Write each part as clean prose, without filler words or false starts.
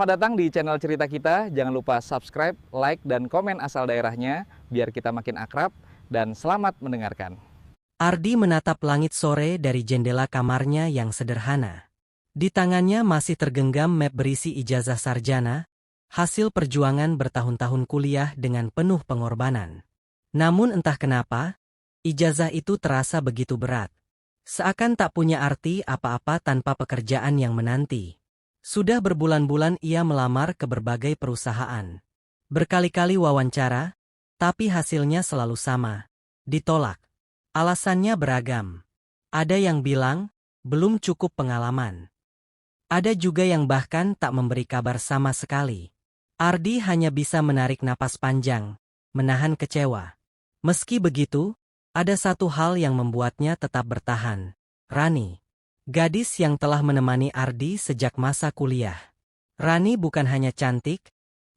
Selamat datang di channel cerita kita. Jangan lupa subscribe, like, dan komen asal daerahnya biar kita makin akrab, dan selamat mendengarkan. Ardi menatap langit sore dari jendela kamarnya yang sederhana. Di tangannya masih tergenggam map berisi ijazah sarjana, hasil perjuangan bertahun-tahun kuliah dengan penuh pengorbanan. Namun entah kenapa, ijazah itu terasa begitu berat. Seakan tak punya arti apa-apa tanpa pekerjaan yang menanti. Sudah berbulan-bulan ia melamar ke berbagai perusahaan. Berkali-kali wawancara, tapi hasilnya selalu sama. Ditolak. Alasannya beragam. Ada yang bilang, belum cukup pengalaman. Ada juga yang bahkan tak memberi kabar sama sekali. Ardi hanya bisa menarik napas panjang, menahan kecewa. Meski begitu, ada satu hal yang membuatnya tetap bertahan. Rani. Gadis yang telah menemani Ardi sejak masa kuliah. Rani bukan hanya cantik,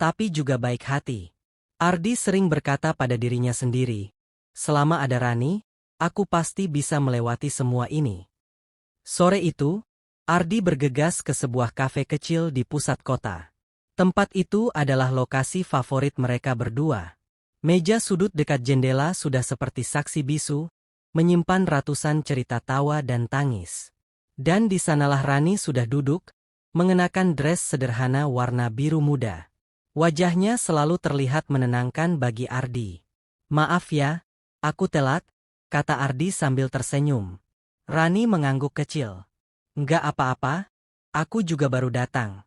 tapi juga baik hati. Ardi sering berkata pada dirinya sendiri, selama ada Rani, aku pasti bisa melewati semua ini. Sore itu, Ardi bergegas ke sebuah kafe kecil di pusat kota. Tempat itu adalah lokasi favorit mereka berdua. Meja sudut dekat jendela sudah seperti saksi bisu, menyimpan ratusan cerita tawa dan tangis. Dan di sanalah Rani sudah duduk, mengenakan dress sederhana warna biru muda. Wajahnya selalu terlihat menenangkan bagi Ardi. Maaf ya, aku telat, kata Ardi sambil tersenyum. Rani mengangguk kecil. Enggak apa-apa, aku juga baru datang.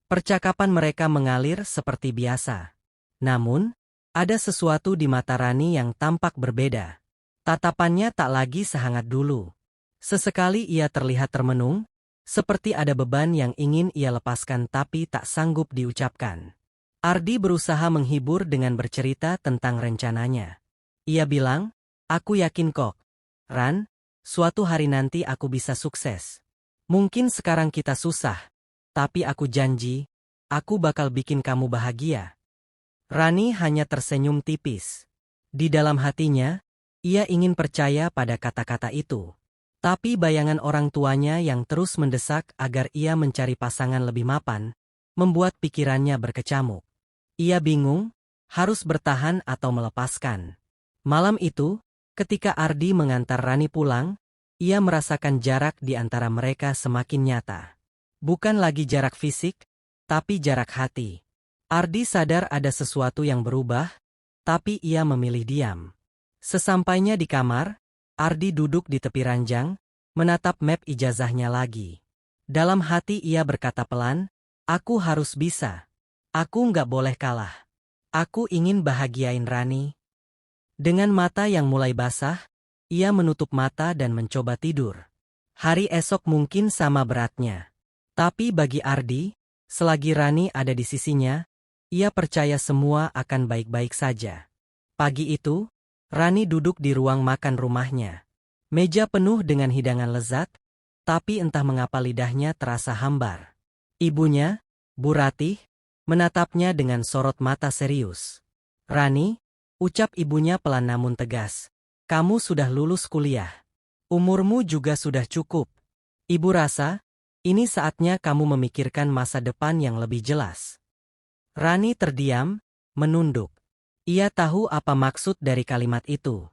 Percakapan mereka mengalir seperti biasa. Namun, ada sesuatu di mata Rani yang tampak berbeda. Tatapannya tak lagi sehangat dulu. Sesekali ia terlihat termenung, seperti ada beban yang ingin ia lepaskan tapi tak sanggup diucapkan. Ardi berusaha menghibur dengan bercerita tentang rencananya. Ia bilang, aku yakin kok, Ran, suatu hari nanti aku bisa sukses. Mungkin sekarang kita susah, tapi aku janji, aku bakal bikin kamu bahagia. Rani hanya tersenyum tipis. Di dalam hatinya, ia ingin percaya pada kata-kata itu. Tapi bayangan orang tuanya yang terus mendesak agar ia mencari pasangan lebih mapan, membuat pikirannya berkecamuk. Ia bingung, harus bertahan atau melepaskan. Malam itu, ketika Ardi mengantar Rani pulang, ia merasakan jarak di antara mereka semakin nyata. Bukan lagi jarak fisik, tapi jarak hati. Ardi sadar ada sesuatu yang berubah, tapi ia memilih diam. Sesampainya di kamar, Ardi duduk di tepi ranjang, menatap map ijazahnya lagi. Dalam hati ia berkata pelan, aku harus bisa. Aku nggak boleh kalah. Aku ingin bahagiain Rani. Dengan mata yang mulai basah, ia menutup mata dan mencoba tidur. Hari esok mungkin sama beratnya. Tapi bagi Ardi, selagi Rani ada di sisinya, ia percaya semua akan baik-baik saja. Pagi itu, Rani duduk di ruang makan rumahnya. Meja penuh dengan hidangan lezat, tapi entah mengapa lidahnya terasa hambar. Ibunya, Bu Ratih, menatapnya dengan sorot mata serius. Rani, ucap ibunya pelan namun tegas, kamu sudah lulus kuliah. Umurmu juga sudah cukup. Ibu rasa, ini saatnya kamu memikirkan masa depan yang lebih jelas. Rani terdiam, menunduk. Ia tahu apa maksud dari kalimat itu.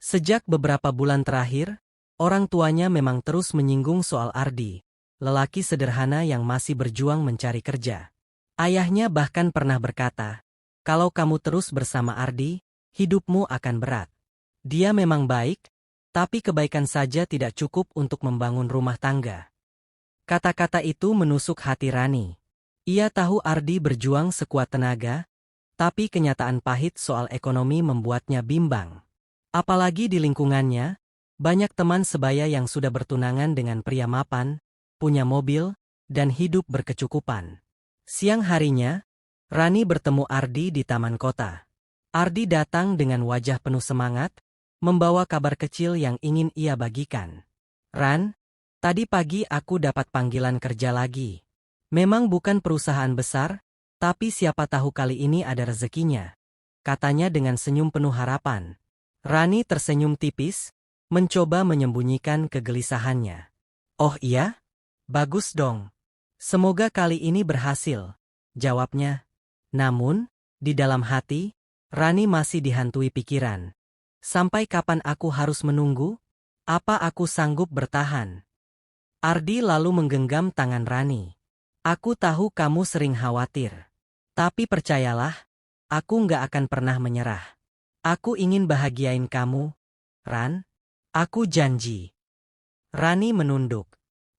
Sejak beberapa bulan terakhir, orang tuanya memang terus menyinggung soal Ardi, lelaki sederhana yang masih berjuang mencari kerja. Ayahnya bahkan pernah berkata, kalau kamu terus bersama Ardi, hidupmu akan berat. Dia memang baik, tapi kebaikan saja tidak cukup untuk membangun rumah tangga. Kata-kata itu menusuk hati Rani. Ia tahu Ardi berjuang sekuat tenaga, tapi kenyataan pahit soal ekonomi membuatnya bimbang. Apalagi di lingkungannya, banyak teman sebaya yang sudah bertunangan dengan pria mapan, punya mobil, dan hidup berkecukupan. Siang harinya, Rani bertemu Ardi di taman kota. Ardi datang dengan wajah penuh semangat, membawa kabar kecil yang ingin ia bagikan. Ran, tadi pagi aku dapat panggilan kerja lagi. Memang bukan perusahaan besar, tapi siapa tahu kali ini ada rezekinya, katanya dengan senyum penuh harapan. Rani tersenyum tipis, mencoba menyembunyikan kegelisahannya. Oh iya? Bagus dong. Semoga kali ini berhasil, jawabnya. Namun, di dalam hati, Rani masih dihantui pikiran. Sampai kapan aku harus menunggu? Apa aku sanggup bertahan? Ardi lalu menggenggam tangan Rani. Aku tahu kamu sering khawatir. Tapi percayalah, aku nggak akan pernah menyerah. Aku ingin bahagiain kamu, Ran. Aku janji. Rani menunduk.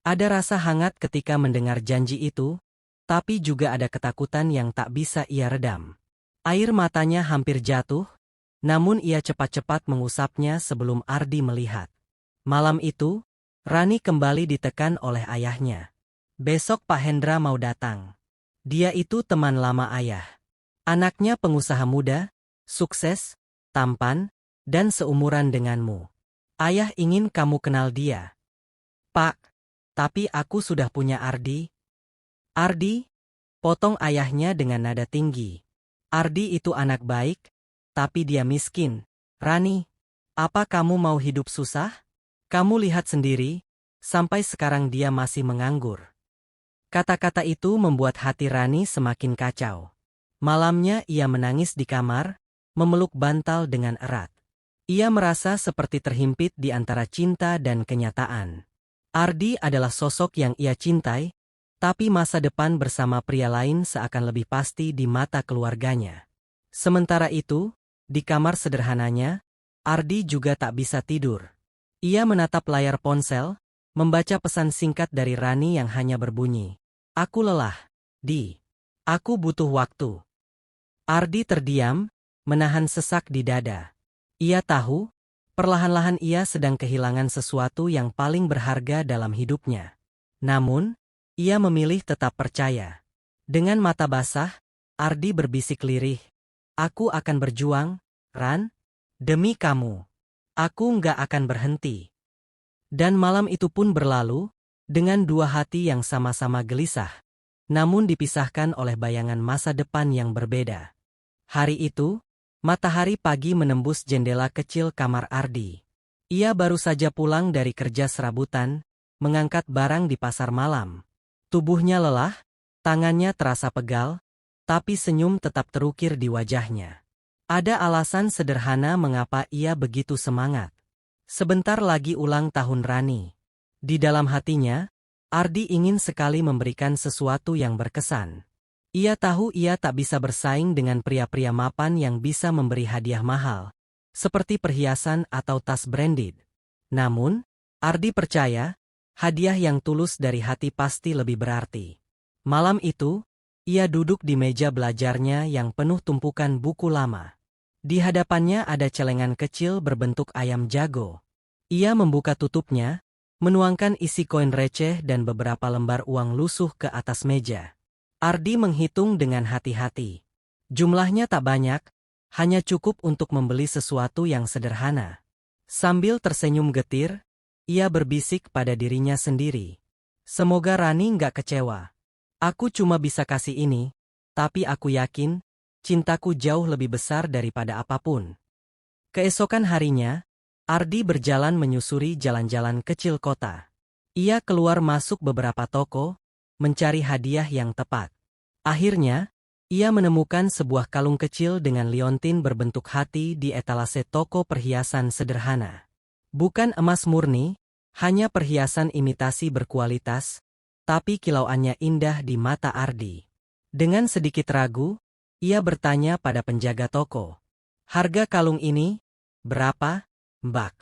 Ada rasa hangat ketika mendengar janji itu, tapi juga ada ketakutan yang tak bisa ia redam. Air matanya hampir jatuh, namun ia cepat-cepat mengusapnya sebelum Ardi melihat. Malam itu, Rani kembali ditekan oleh ayahnya. Besok Pak Hendra mau datang. Dia itu teman lama ayah. Anaknya pengusaha muda, sukses, tampan, dan seumuran denganmu. Ayah ingin kamu kenal dia. Pak, tapi aku sudah punya Ardi. Ardi? Potong ayahnya dengan nada tinggi. Ardi itu anak baik, tapi dia miskin. Rani, apa kamu mau hidup susah? Kamu lihat sendiri, sampai sekarang dia masih menganggur. Kata-kata itu membuat hati Rani semakin kacau. Malamnya ia menangis di kamar, memeluk bantal dengan erat. Ia merasa seperti terhimpit di antara cinta dan kenyataan. Ardi adalah sosok yang ia cintai, tapi masa depan bersama pria lain seakan lebih pasti di mata keluarganya. Sementara itu, di kamar sederhananya, Ardi juga tak bisa tidur. Ia menatap layar ponsel, membaca pesan singkat dari Rani yang hanya berbunyi. Aku lelah, Di. Aku butuh waktu. Ardi terdiam, menahan sesak di dada. Ia tahu, perlahan-lahan ia sedang kehilangan sesuatu yang paling berharga dalam hidupnya. Namun, ia memilih tetap percaya. Dengan mata basah, Ardi berbisik lirih. Aku akan berjuang, Ran. Demi kamu. Aku nggak akan berhenti. Dan malam itu pun berlalu, dengan dua hati yang sama-sama gelisah, namun dipisahkan oleh bayangan masa depan yang berbeda. Hari itu, matahari pagi menembus jendela kecil kamar Ardi. Ia baru saja pulang dari kerja serabutan, mengangkat barang di pasar malam. Tubuhnya lelah, tangannya terasa pegal, tapi senyum tetap terukir di wajahnya. Ada alasan sederhana mengapa ia begitu semangat. Sebentar lagi ulang tahun Rani. Di dalam hatinya, Ardi ingin sekali memberikan sesuatu yang berkesan. Ia tahu ia tak bisa bersaing dengan pria-pria mapan yang bisa memberi hadiah mahal, seperti perhiasan atau tas branded. Namun, Ardi percaya, hadiah yang tulus dari hati pasti lebih berarti. Malam itu, ia duduk di meja belajarnya yang penuh tumpukan buku lama. Di hadapannya ada celengan kecil berbentuk ayam jago. Ia membuka tutupnya, menuangkan isi koin receh dan beberapa lembar uang lusuh ke atas meja. Ardi menghitung dengan hati-hati. Jumlahnya tak banyak, hanya cukup untuk membeli sesuatu yang sederhana. Sambil tersenyum getir, ia berbisik pada dirinya sendiri. Semoga Rani nggak kecewa. Aku cuma bisa kasih ini, tapi aku yakin, cintaku jauh lebih besar daripada apapun. Keesokan harinya, Ardi berjalan menyusuri jalan-jalan kecil kota. Ia keluar masuk beberapa toko, mencari hadiah yang tepat. Akhirnya, ia menemukan sebuah kalung kecil dengan liontin berbentuk hati di etalase toko perhiasan sederhana. Bukan emas murni, hanya perhiasan imitasi berkualitas, tapi kilauannya indah di mata Ardi. Dengan sedikit ragu, ia bertanya pada penjaga toko. Harga kalung ini, berapa, Mbak?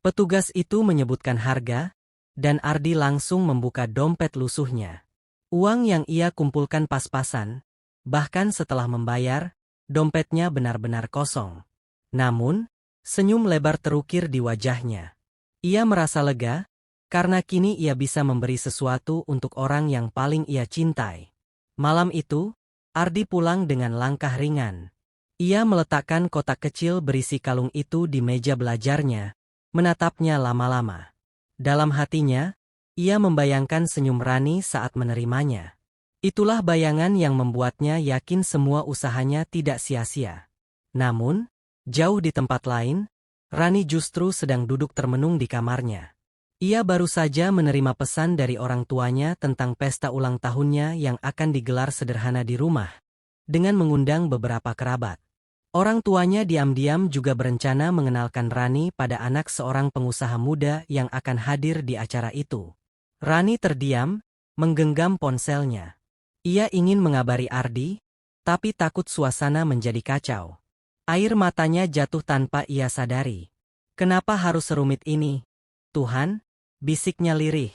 Petugas itu menyebutkan harga, dan Ardi langsung membuka dompet lusuhnya. Uang yang ia kumpulkan pas-pasan, bahkan setelah membayar, dompetnya benar-benar kosong. Namun, senyum lebar terukir di wajahnya. Ia merasa lega, karena kini ia bisa memberi sesuatu untuk orang yang paling ia cintai. Malam itu, Ardi pulang dengan langkah ringan. Ia meletakkan kotak kecil berisi kalung itu di meja belajarnya, menatapnya lama-lama. Dalam hatinya, ia membayangkan senyum Rani saat menerimanya. Itulah bayangan yang membuatnya yakin semua usahanya tidak sia-sia. Namun, jauh di tempat lain, Rani justru sedang duduk termenung di kamarnya. Ia baru saja menerima pesan dari orang tuanya tentang pesta ulang tahunnya yang akan digelar sederhana di rumah, dengan mengundang beberapa kerabat. Orang tuanya diam-diam juga berencana mengenalkan Rani pada anak seorang pengusaha muda yang akan hadir di acara itu. Rani terdiam, menggenggam ponselnya. Ia ingin mengabari Ardi, tapi takut suasana menjadi kacau. Air matanya jatuh tanpa ia sadari. Kenapa harus serumit ini? Tuhan, bisiknya lirih.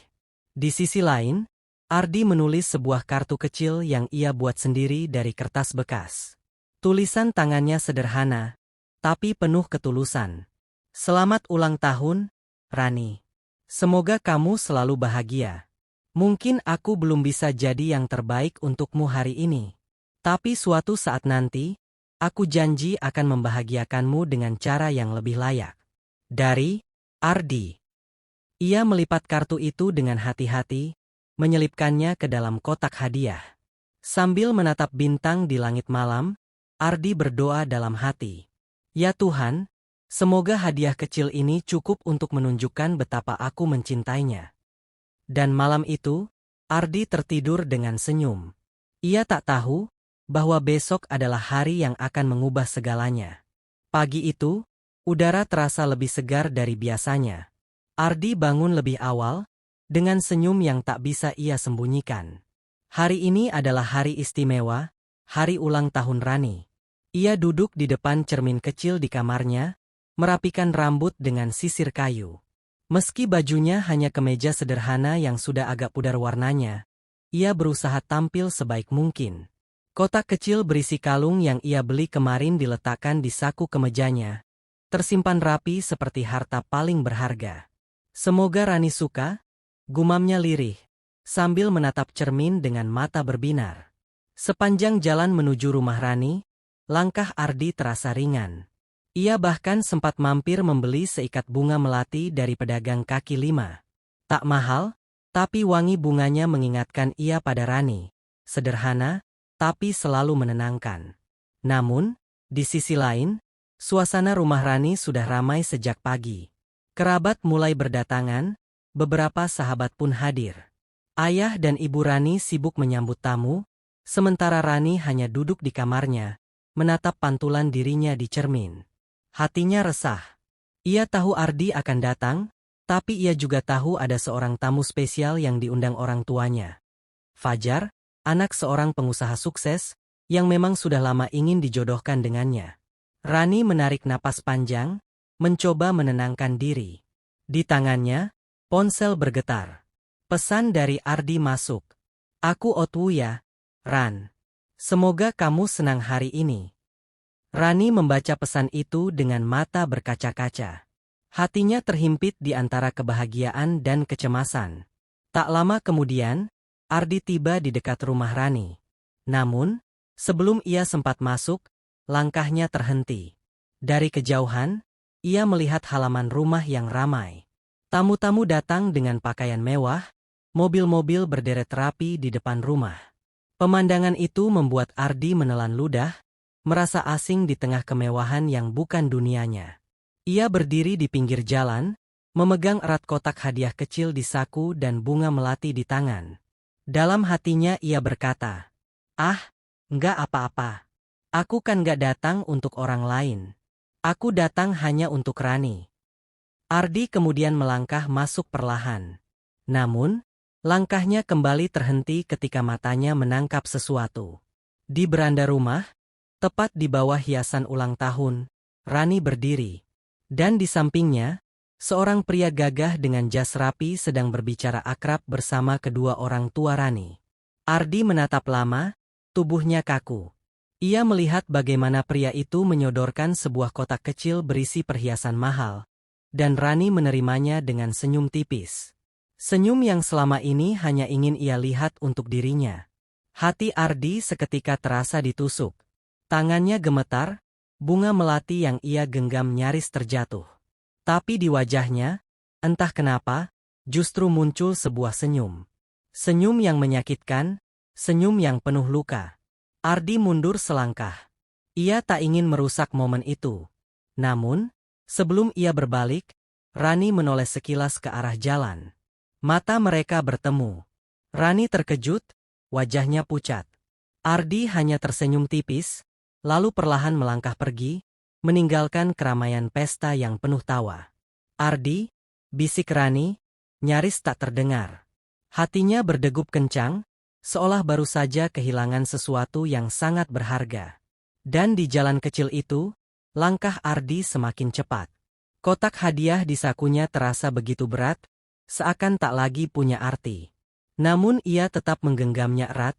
Di sisi lain, Ardi menulis sebuah kartu kecil yang ia buat sendiri dari kertas bekas. Tulisan tangannya sederhana, tapi penuh ketulusan. Selamat ulang tahun, Rani. Semoga kamu selalu bahagia. Mungkin aku belum bisa jadi yang terbaik untukmu hari ini. Tapi suatu saat nanti, aku janji akan membahagiakanmu dengan cara yang lebih layak. Dari Ardi. Ia melipat kartu itu dengan hati-hati, menyelipkannya ke dalam kotak hadiah. Sambil menatap bintang di langit malam, Ardi berdoa dalam hati. Ya Tuhan, semoga hadiah kecil ini cukup untuk menunjukkan betapa aku mencintainya. Dan malam itu, Ardi tertidur dengan senyum. Ia tak tahu bahwa besok adalah hari yang akan mengubah segalanya. Pagi itu, udara terasa lebih segar dari biasanya. Ardi bangun lebih awal, dengan senyum yang tak bisa ia sembunyikan. Hari ini adalah hari istimewa, hari ulang tahun Rani. Ia duduk di depan cermin kecil di kamarnya, merapikan rambut dengan sisir kayu. Meski bajunya hanya kemeja sederhana yang sudah agak pudar warnanya, ia berusaha tampil sebaik mungkin. Kotak kecil berisi kalung yang ia beli kemarin diletakkan di saku kemejanya, tersimpan rapi seperti harta paling berharga. Semoga Rani suka, gumamnya lirih, sambil menatap cermin dengan mata berbinar. Sepanjang jalan menuju rumah Rani, langkah Ardi terasa ringan. Ia bahkan sempat mampir membeli seikat bunga melati dari pedagang kaki lima. Tak mahal, tapi wangi bunganya mengingatkan ia pada Rani. Sederhana, tapi selalu menenangkan. Namun, di sisi lain, suasana rumah Rani sudah ramai sejak pagi. Kerabat mulai berdatangan, beberapa sahabat pun hadir. Ayah dan ibu Rani sibuk menyambut tamu, sementara Rani hanya duduk di kamarnya, menatap pantulan dirinya di cermin. Hatinya resah. Ia tahu Ardi akan datang, tapi ia juga tahu ada seorang tamu spesial yang diundang orang tuanya. Fajar, anak seorang pengusaha sukses, yang memang sudah lama ingin dijodohkan dengannya. Rani menarik napas panjang, mencoba menenangkan diri. Di tangannya, ponsel bergetar. Pesan dari Ardi masuk. Aku Otwuya, Ran. Semoga kamu senang hari ini. Rani membaca pesan itu dengan mata berkaca-kaca. Hatinya terhimpit di antara kebahagiaan dan kecemasan. Tak lama kemudian, Ardi tiba di dekat rumah Rani. Namun, sebelum ia sempat masuk, langkahnya terhenti. Dari kejauhan, ia melihat halaman rumah yang ramai. Tamu-tamu datang dengan pakaian mewah, mobil-mobil berderet rapi di depan rumah. Pemandangan itu membuat Ardi menelan ludah, merasa asing di tengah kemewahan yang bukan dunianya. Ia berdiri di pinggir jalan, memegang erat kotak hadiah kecil di saku dan bunga melati di tangan. Dalam hatinya ia berkata, enggak apa-apa. Aku kan gak datang untuk orang lain. Aku datang hanya untuk Rani. Ardi kemudian melangkah masuk perlahan. Namun, langkahnya kembali terhenti ketika matanya menangkap sesuatu. Di beranda rumah, tepat di bawah hiasan ulang tahun, Rani berdiri. Dan di sampingnya, seorang pria gagah dengan jas rapi sedang berbicara akrab bersama kedua orang tua Rani. Ardi menatap lama, tubuhnya kaku. Ia melihat bagaimana pria itu menyodorkan sebuah kotak kecil berisi perhiasan mahal, dan Rani menerimanya dengan senyum tipis. Senyum yang selama ini hanya ingin ia lihat untuk dirinya. Hati Ardi seketika terasa ditusuk. Tangannya gemetar, bunga melati yang ia genggam nyaris terjatuh. Tapi di wajahnya, entah kenapa, justru muncul sebuah senyum. Senyum yang menyakitkan, senyum yang penuh luka. Ardi mundur selangkah. Ia tak ingin merusak momen itu. Namun, sebelum ia berbalik, Rani menoleh sekilas ke arah jalan. Mata mereka bertemu. Rani terkejut, wajahnya pucat. Ardi hanya tersenyum tipis, lalu perlahan melangkah pergi, meninggalkan keramaian pesta yang penuh tawa. "Ardi," bisik Rani, nyaris tak terdengar. Hatinya berdegup kencang, seolah baru saja kehilangan sesuatu yang sangat berharga. Dan di jalan kecil itu, langkah Ardi semakin cepat. Kotak hadiah di sakunya terasa begitu berat, seakan tak lagi punya arti. Namun ia tetap menggenggamnya erat,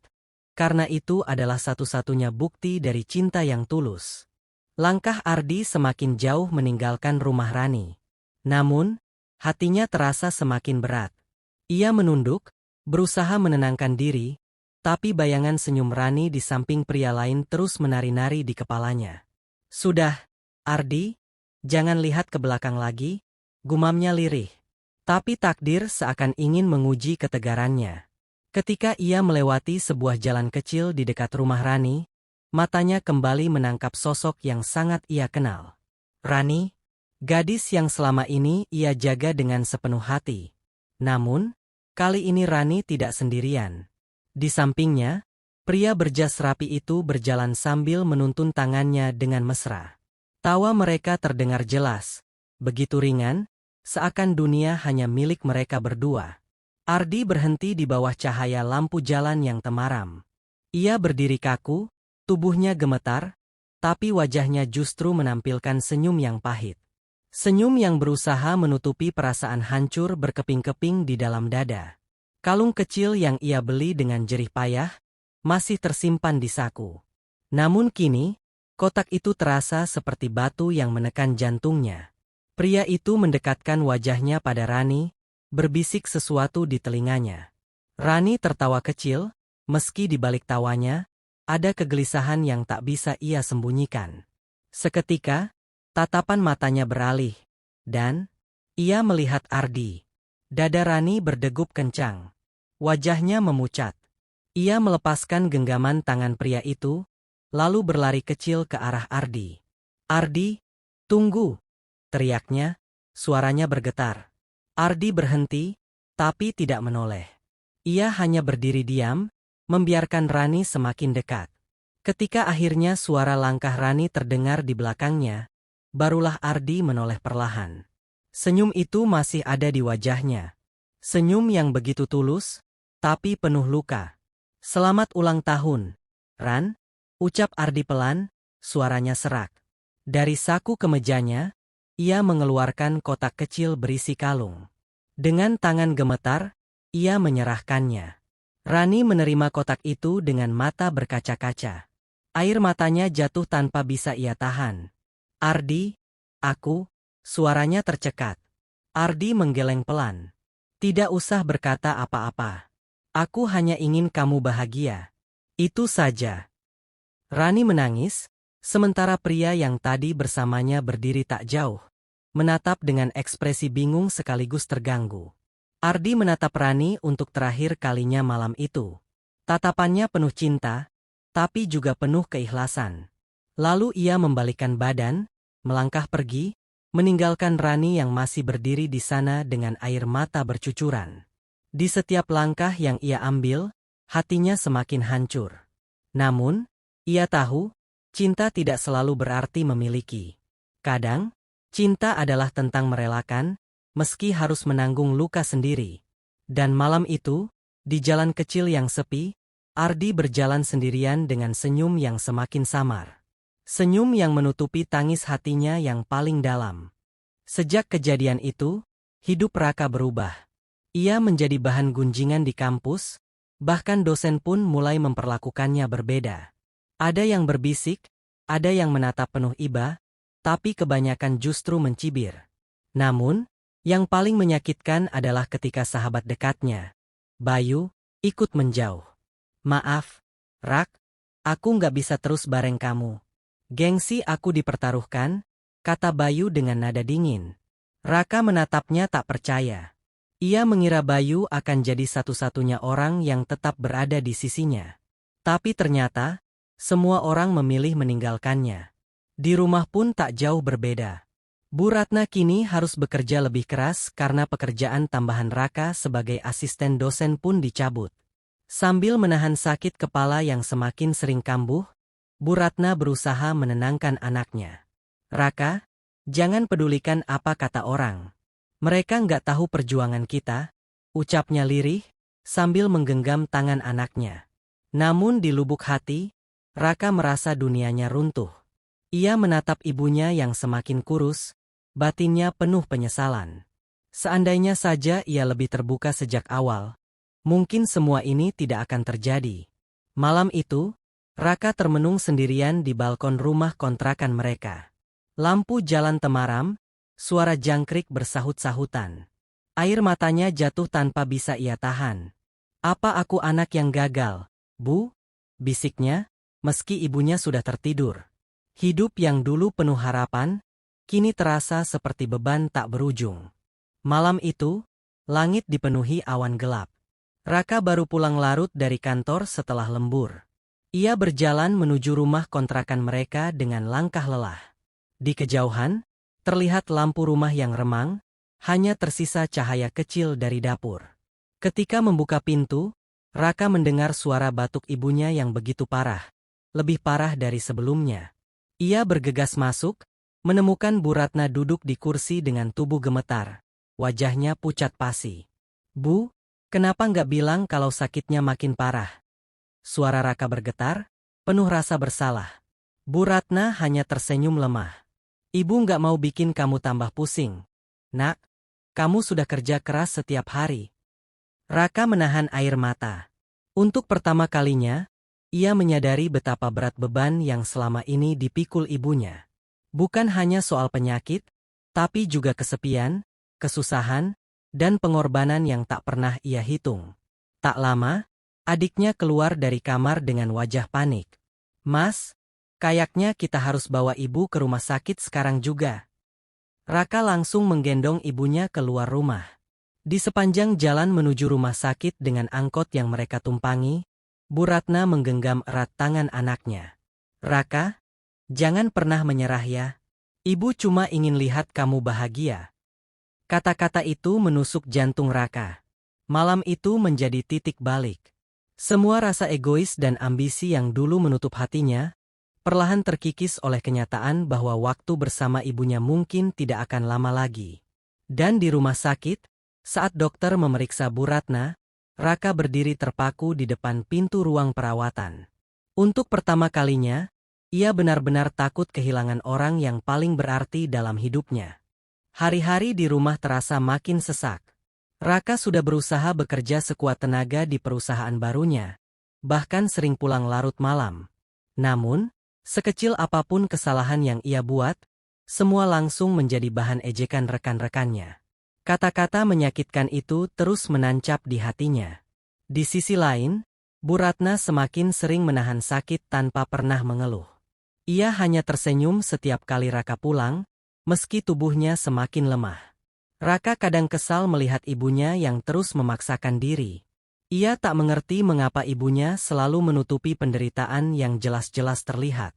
karena itu adalah satu-satunya bukti dari cinta yang tulus. Langkah Ardi semakin jauh meninggalkan rumah Rani. Namun, hatinya terasa semakin berat. Ia menunduk, berusaha menenangkan diri, tapi bayangan senyum Rani di samping pria lain terus menari-nari di kepalanya. "Sudah, Ardi, jangan lihat ke belakang lagi," gumamnya lirih. Tapi takdir seakan ingin menguji ketegarannya. Ketika ia melewati sebuah jalan kecil di dekat rumah Rani, matanya kembali menangkap sosok yang sangat ia kenal. Rani, gadis yang selama ini ia jaga dengan sepenuh hati. Namun, kali ini Rani tidak sendirian. Di sampingnya, pria berjas rapi itu berjalan sambil menuntun tangannya dengan mesra. Tawa mereka terdengar jelas, begitu ringan, seakan dunia hanya milik mereka berdua. Ardi berhenti di bawah cahaya lampu jalan yang temaram. Ia berdiri kaku, tubuhnya gemetar, tapi wajahnya justru menampilkan senyum yang pahit. Senyum yang berusaha menutupi perasaan hancur berkeping-keping di dalam dada. Kalung kecil yang ia beli dengan jerih payah, masih tersimpan di saku. Namun kini, kotak itu terasa seperti batu yang menekan jantungnya. Pria itu mendekatkan wajahnya pada Rani, berbisik sesuatu di telinganya. Rani tertawa kecil, meski di balik tawanya, ada kegelisahan yang tak bisa ia sembunyikan. Seketika, tatapan matanya beralih, dan ia melihat Ardi. Dada Rani berdegup kencang. Wajahnya memucat. Ia melepaskan genggaman tangan pria itu, lalu berlari kecil ke arah Ardi. "Ardi, tunggu!" teriaknya, suaranya bergetar. Ardi berhenti, tapi tidak menoleh. Ia hanya berdiri diam, membiarkan Rani semakin dekat. Ketika akhirnya suara langkah Rani terdengar di belakangnya, barulah Ardi menoleh perlahan. Senyum itu masih ada di wajahnya. Senyum yang begitu tulus, tapi penuh luka. "Selamat ulang tahun, Ran," ucap Ardi pelan, suaranya serak. Dari saku kemejanya, ia mengeluarkan kotak kecil berisi kalung. Dengan tangan gemetar, ia menyerahkannya. Rani menerima kotak itu dengan mata berkaca-kaca. Air matanya jatuh tanpa bisa ia tahan. "Ardi, aku," suaranya tercekat. Ardi menggeleng pelan. "Tidak usah berkata apa-apa. Aku hanya ingin kamu bahagia. Itu saja." Rani menangis, sementara pria yang tadi bersamanya berdiri tak jauh, menatap dengan ekspresi bingung sekaligus terganggu. Ardi menatap Rani untuk terakhir kalinya malam itu. Tatapannya penuh cinta, tapi juga penuh keikhlasan. Lalu ia membalikkan badan, melangkah pergi, meninggalkan Rani yang masih berdiri di sana dengan air mata bercucuran. Di setiap langkah yang ia ambil, hatinya semakin hancur. Namun, ia tahu, cinta tidak selalu berarti memiliki. Kadang, cinta adalah tentang merelakan, meski harus menanggung luka sendiri. Dan malam itu, di jalan kecil yang sepi, Ardi berjalan sendirian dengan senyum yang semakin samar. Senyum yang menutupi tangis hatinya yang paling dalam. Sejak kejadian itu, hidup Raka berubah. Ia menjadi bahan gunjingan di kampus, bahkan dosen pun mulai memperlakukannya berbeda. Ada yang berbisik, ada yang menatap penuh iba, tapi kebanyakan justru mencibir. Namun, yang paling menyakitkan adalah ketika sahabat dekatnya, Bayu, ikut menjauh. "Maaf, Rak, aku nggak bisa terus bareng kamu. Gengsi aku dipertaruhkan," kata Bayu dengan nada dingin. Raka menatapnya tak percaya. Ia mengira Bayu akan jadi satu-satunya orang yang tetap berada di sisinya. Tapi ternyata, semua orang memilih meninggalkannya. Di rumah pun tak jauh berbeda. Bu Ratna kini harus bekerja lebih keras karena pekerjaan tambahan Raka sebagai asisten dosen pun dicabut. Sambil menahan sakit kepala yang semakin sering kambuh, Bu Ratna berusaha menenangkan anaknya. Raka, jangan pedulikan apa kata orang. Mereka nggak tahu perjuangan kita, ucapnya lirih, sambil menggenggam tangan anaknya. Namun di lubuk hati, Raka merasa dunianya runtuh. Ia menatap ibunya yang semakin kurus, batinnya penuh penyesalan. Seandainya saja ia lebih terbuka sejak awal, mungkin semua ini tidak akan terjadi. Malam itu, Raka termenung sendirian di balkon rumah kontrakan mereka. Lampu jalan temaram, suara jangkrik bersahut-sahutan. Air matanya jatuh tanpa bisa ia tahan. "Apa aku anak yang gagal, Bu?" bisiknya, meski ibunya sudah tertidur. Hidup yang dulu penuh harapan, kini terasa seperti beban tak berujung. Malam itu, langit dipenuhi awan gelap. Raka baru pulang larut dari kantor setelah lembur. Ia berjalan menuju rumah kontrakan mereka dengan langkah lelah. Di kejauhan, terlihat lampu rumah yang remang, hanya tersisa cahaya kecil dari dapur. Ketika membuka pintu, Raka mendengar suara batuk ibunya yang begitu parah, lebih parah dari sebelumnya. Ia bergegas masuk, menemukan Bu Ratna duduk di kursi dengan tubuh gemetar. Wajahnya pucat pasi. "Bu, kenapa nggak bilang kalau sakitnya makin parah?" Suara Raka bergetar, penuh rasa bersalah. Bu Ratna hanya tersenyum lemah. "Ibu nggak mau bikin kamu tambah pusing. Nak, kamu sudah kerja keras setiap hari." Raka menahan air mata. Untuk pertama kalinya, ia menyadari betapa berat beban yang selama ini dipikul ibunya. Bukan hanya soal penyakit, tapi juga kesepian, kesusahan, dan pengorbanan yang tak pernah ia hitung. Tak lama, adiknya keluar dari kamar dengan wajah panik. "Mas, kayaknya kita harus bawa ibu ke rumah sakit sekarang juga." Raka langsung menggendong ibunya keluar rumah. Di sepanjang jalan menuju rumah sakit dengan angkot yang mereka tumpangi, Bu Ratna menggenggam erat tangan anaknya. "Raka, jangan pernah menyerah ya. Ibu cuma ingin lihat kamu bahagia." Kata-kata itu menusuk jantung Raka. Malam itu menjadi titik balik. Semua rasa egois dan ambisi yang dulu menutup hatinya, perlahan terkikis oleh kenyataan bahwa waktu bersama ibunya mungkin tidak akan lama lagi. Dan di rumah sakit, saat dokter memeriksa Bu Ratna, Raka berdiri terpaku di depan pintu ruang perawatan. Untuk pertama kalinya, ia benar-benar takut kehilangan orang yang paling berarti dalam hidupnya. Hari-hari di rumah terasa makin sesak. Raka sudah berusaha bekerja sekuat tenaga di perusahaan barunya, bahkan sering pulang larut malam. Namun, sekecil apapun kesalahan yang ia buat, semua langsung menjadi bahan ejekan rekan-rekannya. Kata-kata menyakitkan itu terus menancap di hatinya. Di sisi lain, Bu Ratna semakin sering menahan sakit tanpa pernah mengeluh. Ia hanya tersenyum setiap kali Raka pulang, meski tubuhnya semakin lemah. Raka kadang kesal melihat ibunya yang terus memaksakan diri. Ia tak mengerti mengapa ibunya selalu menutupi penderitaan yang jelas-jelas terlihat.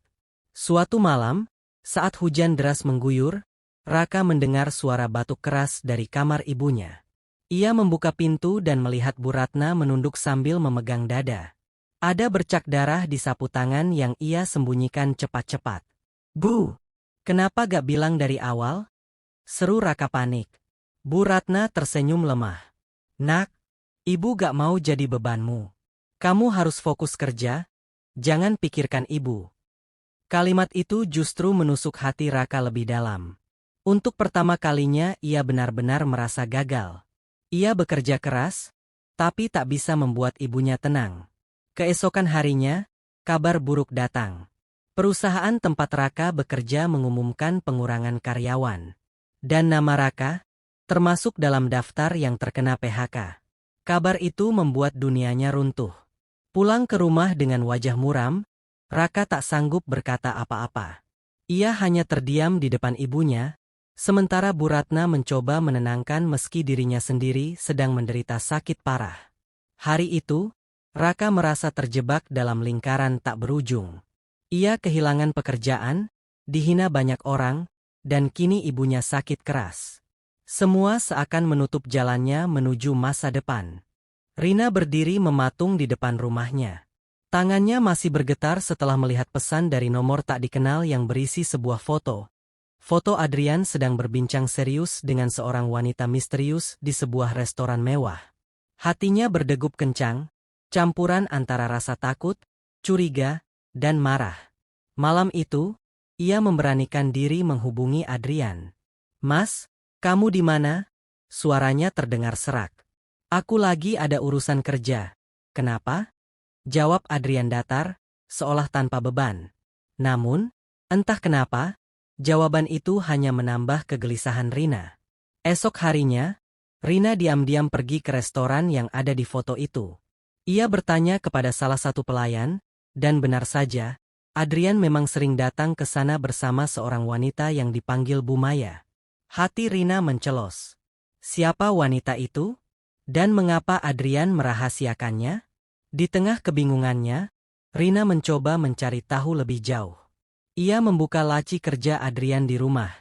Suatu malam, saat hujan deras mengguyur, Raka mendengar suara batuk keras dari kamar ibunya. Ia membuka pintu dan melihat Bu Ratna menunduk sambil memegang dada. Ada bercak darah di sapu tangan yang ia sembunyikan cepat-cepat. "Bu, kenapa gak bilang dari awal?" seru Raka panik. Bu Ratna tersenyum lemah. "Nak, ibu gak mau jadi bebanmu. Kamu harus fokus kerja, jangan pikirkan ibu." Kalimat itu justru menusuk hati Raka lebih dalam. Untuk pertama kalinya ia benar-benar merasa gagal. Ia bekerja keras, tapi tak bisa membuat ibunya tenang. Keesokan harinya, kabar buruk datang. Perusahaan tempat Raka bekerja mengumumkan pengurangan karyawan. Dan nama Raka, termasuk dalam daftar yang terkena PHK. Kabar itu membuat dunianya runtuh. Pulang ke rumah dengan wajah muram, Raka tak sanggup berkata apa-apa. Ia hanya terdiam di depan ibunya, sementara Bu Ratna mencoba menenangkan meski dirinya sendiri sedang menderita sakit parah. Hari itu, Raka merasa terjebak dalam lingkaran tak berujung. Ia kehilangan pekerjaan, dihina banyak orang, dan kini ibunya sakit keras. Semua seakan menutup jalannya menuju masa depan. Rina berdiri mematung di depan rumahnya. Tangannya masih bergetar setelah melihat pesan dari nomor tak dikenal yang berisi sebuah foto. Foto Adrian sedang berbincang serius dengan seorang wanita misterius di sebuah restoran mewah. Hatinya berdegup kencang, campuran antara rasa takut, curiga, dan marah. Malam itu, ia memberanikan diri menghubungi Adrian. "Mas, kamu di mana?" Suaranya terdengar serak. "Aku lagi ada urusan kerja." "Kenapa?" jawab Adrian datar, seolah tanpa beban. Namun, entah kenapa, jawaban itu hanya menambah kegelisahan Rina. Esok harinya, Rina diam-diam pergi ke restoran yang ada di foto itu. Ia bertanya kepada salah satu pelayan, dan benar saja, Adrian memang sering datang ke sana bersama seorang wanita yang dipanggil Bu Maya. Hati Rina mencelos. Siapa wanita itu? Dan mengapa Adrian merahasiakannya? Di tengah kebingungannya, Rina mencoba mencari tahu lebih jauh. Ia membuka laci kerja Adrian di rumah,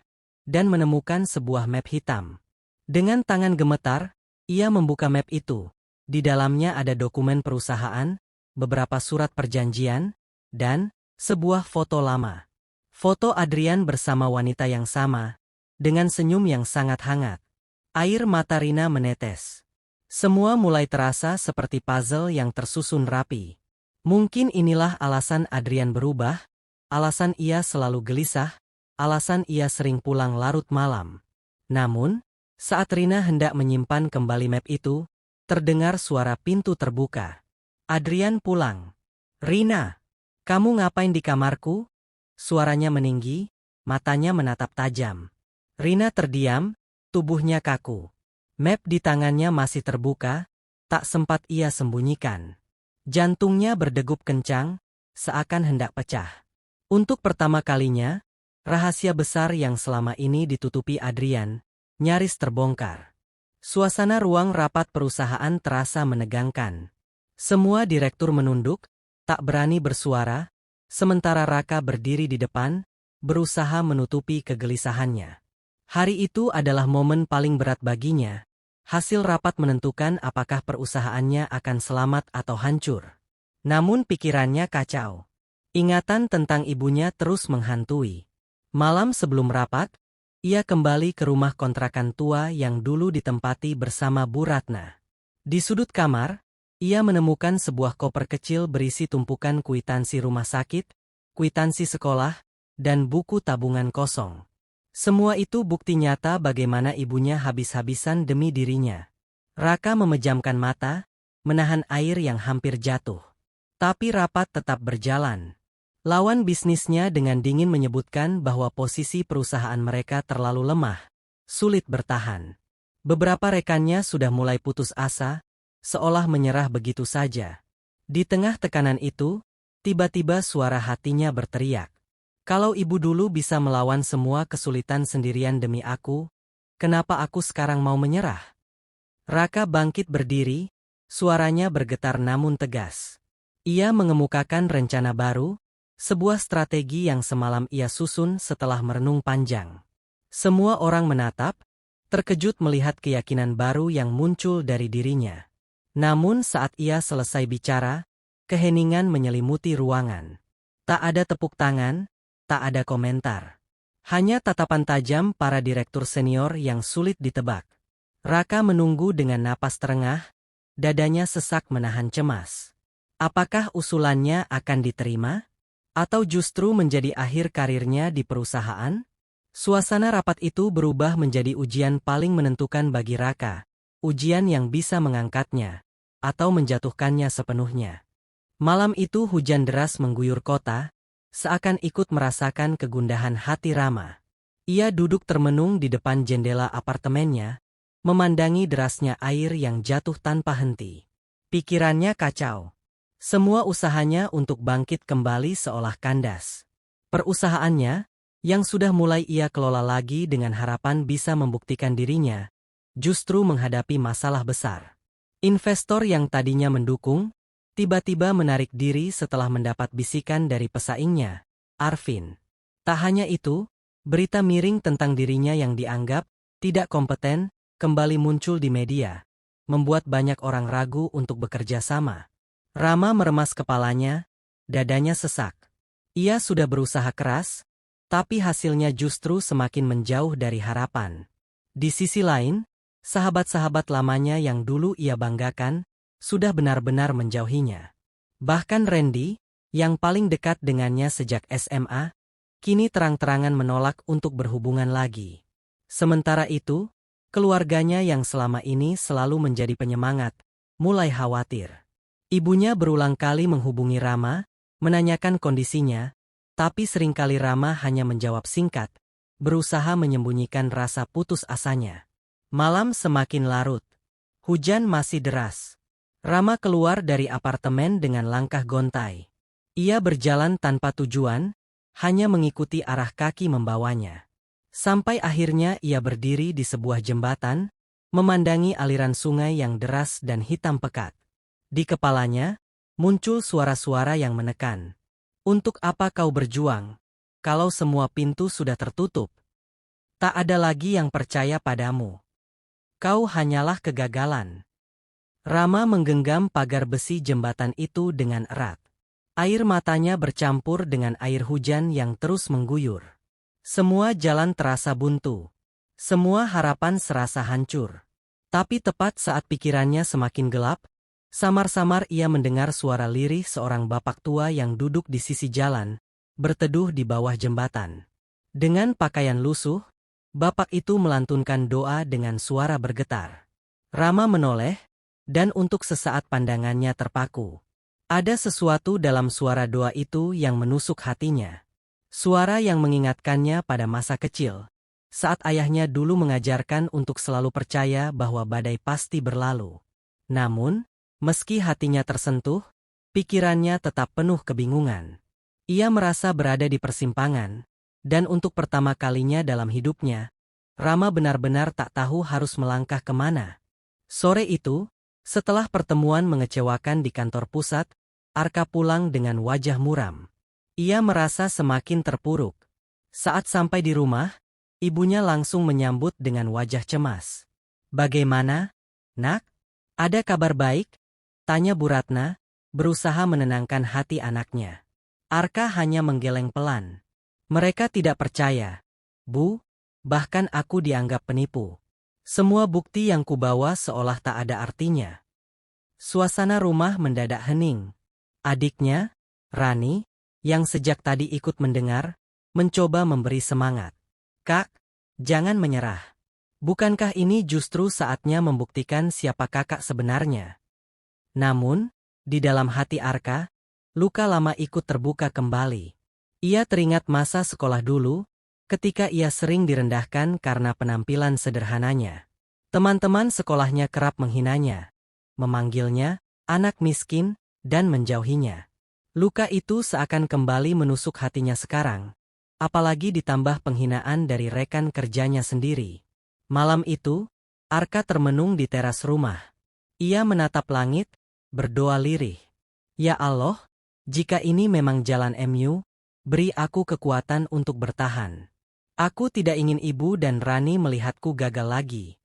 dan menemukan sebuah map hitam. Dengan tangan gemetar, ia membuka map itu. Di dalamnya ada dokumen perusahaan, beberapa surat perjanjian, dan sebuah foto lama. Foto Adrian bersama wanita yang sama, dengan senyum yang sangat hangat. Air mata Rina menetes. Semua mulai terasa seperti puzzle yang tersusun rapi. Mungkin inilah alasan Adrian berubah, alasan ia selalu gelisah, alasan ia sering pulang larut malam. Namun, saat Rina hendak menyimpan kembali map itu, terdengar suara pintu terbuka. Adrian pulang. "Rina, kamu ngapain di kamarku?" Suaranya meninggi, matanya menatap tajam. Rina terdiam, tubuhnya kaku. Map di tangannya masih terbuka, tak sempat ia sembunyikan. Jantungnya berdegup kencang, seakan hendak pecah. Untuk pertama kalinya, rahasia besar yang selama ini ditutupi Adrian, nyaris terbongkar. Suasana ruang rapat perusahaan terasa menegangkan. Semua direktur menunduk, tak berani bersuara, sementara Raka berdiri di depan, berusaha menutupi kegelisahannya. Hari itu adalah momen paling berat baginya. Hasil rapat menentukan apakah perusahaannya akan selamat atau hancur. Namun pikirannya kacau. Ingatan tentang ibunya terus menghantui. Malam sebelum rapat, ia kembali ke rumah kontrakan tua yang dulu ditempati bersama Bu Ratna. Di sudut kamar, ia menemukan sebuah koper kecil berisi tumpukan kwitansi rumah sakit, kwitansi sekolah, dan buku tabungan kosong. Semua itu bukti nyata bagaimana ibunya habis-habisan demi dirinya. Raka memejamkan mata, menahan air yang hampir jatuh. Tapi rapat tetap berjalan. Lawan bisnisnya dengan dingin menyebutkan bahwa posisi perusahaan mereka terlalu lemah, sulit bertahan. Beberapa rekannya sudah mulai putus asa, seolah menyerah begitu saja. Di tengah tekanan itu, tiba-tiba suara hatinya berteriak. "Kalau ibu dulu bisa melawan semua kesulitan sendirian demi aku, kenapa aku sekarang mau menyerah?" Raka bangkit berdiri, suaranya bergetar namun tegas. Ia mengemukakan rencana baru, sebuah strategi yang semalam ia susun setelah merenung panjang. Semua orang menatap, terkejut melihat keyakinan baru yang muncul dari dirinya. Namun saat ia selesai bicara, keheningan menyelimuti ruangan. Tak ada tepuk tangan, tak ada komentar. Hanya tatapan tajam para direktur senior yang sulit ditebak. Raka menunggu dengan napas terengah, dadanya sesak menahan cemas. Apakah usulannya akan diterima? Atau justru menjadi akhir karirnya di perusahaan? Suasana rapat itu berubah menjadi ujian paling menentukan bagi Raka, ujian yang bisa mengangkatnya, atau menjatuhkannya sepenuhnya. Malam itu hujan deras mengguyur kota, seakan ikut merasakan kegundahan hati Rama. Ia duduk termenung di depan jendela apartemennya, memandangi derasnya air yang jatuh tanpa henti. Pikirannya kacau. Semua usahanya untuk bangkit kembali seolah kandas. Perusahaannya, yang sudah mulai ia kelola lagi dengan harapan bisa membuktikan dirinya, justru menghadapi masalah besar. Investor yang tadinya mendukung, tiba-tiba menarik diri setelah mendapat bisikan dari pesaingnya, Arvin. Tak hanya itu, Berita miring tentang dirinya yang dianggap tidak kompeten kembali muncul di media, membuat banyak orang ragu untuk bekerja sama. Rama meremas kepalanya, dadanya sesak. Ia sudah berusaha keras, tapi hasilnya justru semakin menjauh dari harapan. Di sisi lain, sahabat-sahabat lamanya yang dulu ia banggakan, sudah benar-benar menjauhinya. Bahkan Randy, yang paling dekat dengannya sejak SMA, kini terang-terangan menolak untuk berhubungan lagi. Sementara itu, keluarganya yang selama ini selalu menjadi penyemangat, mulai khawatir. Ibunya berulang kali menghubungi Rama, menanyakan kondisinya, tapi seringkali Rama hanya menjawab singkat, berusaha menyembunyikan rasa putus asanya. Malam semakin larut. Hujan masih deras. Rama keluar dari apartemen dengan langkah gontai. Ia berjalan tanpa tujuan, hanya mengikuti arah kaki membawanya. Sampai akhirnya ia berdiri di sebuah jembatan, memandangi aliran sungai yang deras dan hitam pekat. Di kepalanya, muncul suara-suara yang menekan. Untuk apa kau berjuang, kalau semua pintu sudah tertutup? Tak ada lagi yang percaya padamu. Kau hanyalah kegagalan. Rama menggenggam pagar besi jembatan itu dengan erat. Air matanya bercampur dengan air hujan yang terus mengguyur. Semua jalan terasa buntu. Semua harapan serasa hancur. Tapi tepat saat pikirannya semakin gelap, samar-samar ia mendengar suara lirih seorang bapak tua yang duduk di sisi jalan, berteduh di bawah jembatan. Dengan pakaian lusuh, bapak itu melantunkan doa dengan suara bergetar. Rama menoleh, dan untuk sesaat pandangannya terpaku. Ada sesuatu dalam suara doa itu yang menusuk hatinya. Suara yang mengingatkannya pada masa kecil, saat ayahnya dulu mengajarkan untuk selalu percaya bahwa badai pasti berlalu. Namun, meski hatinya tersentuh, pikirannya tetap penuh kebingungan. Ia merasa berada di persimpangan, dan untuk pertama kalinya dalam hidupnya, Rama benar-benar tak tahu harus melangkah kemana. Sore itu, setelah pertemuan mengecewakan di kantor pusat, Arka pulang dengan wajah muram. Ia merasa semakin terpuruk. Saat sampai di rumah, ibunya langsung menyambut dengan wajah cemas. "Bagaimana, Nak? Ada kabar baik?" tanya Bu Ratna, berusaha menenangkan hati anaknya. Arka hanya menggeleng pelan. "Mereka tidak percaya, Bu, bahkan aku dianggap penipu. Semua bukti yang kubawa seolah tak ada artinya." Suasana rumah mendadak hening. Adiknya, Rani, yang sejak tadi ikut mendengar, mencoba memberi semangat. "Kak, jangan menyerah. Bukankah ini justru saatnya membuktikan siapa kakak sebenarnya?" Namun, di dalam hati Arka, luka lama ikut terbuka kembali. Ia teringat masa sekolah dulu, ketika ia sering direndahkan karena penampilan sederhananya. Teman-teman sekolahnya kerap menghinanya, memanggilnya anak miskin, dan menjauhinya. Luka itu seakan kembali menusuk hatinya sekarang, apalagi ditambah penghinaan dari rekan kerjanya sendiri. Malam itu, Arka termenung di teras rumah. Ia menatap langit, berdoa lirih. "Ya Allah, jika ini memang jalan MU, beri aku kekuatan untuk bertahan. Aku tidak ingin ibu dan Rani melihatku gagal lagi."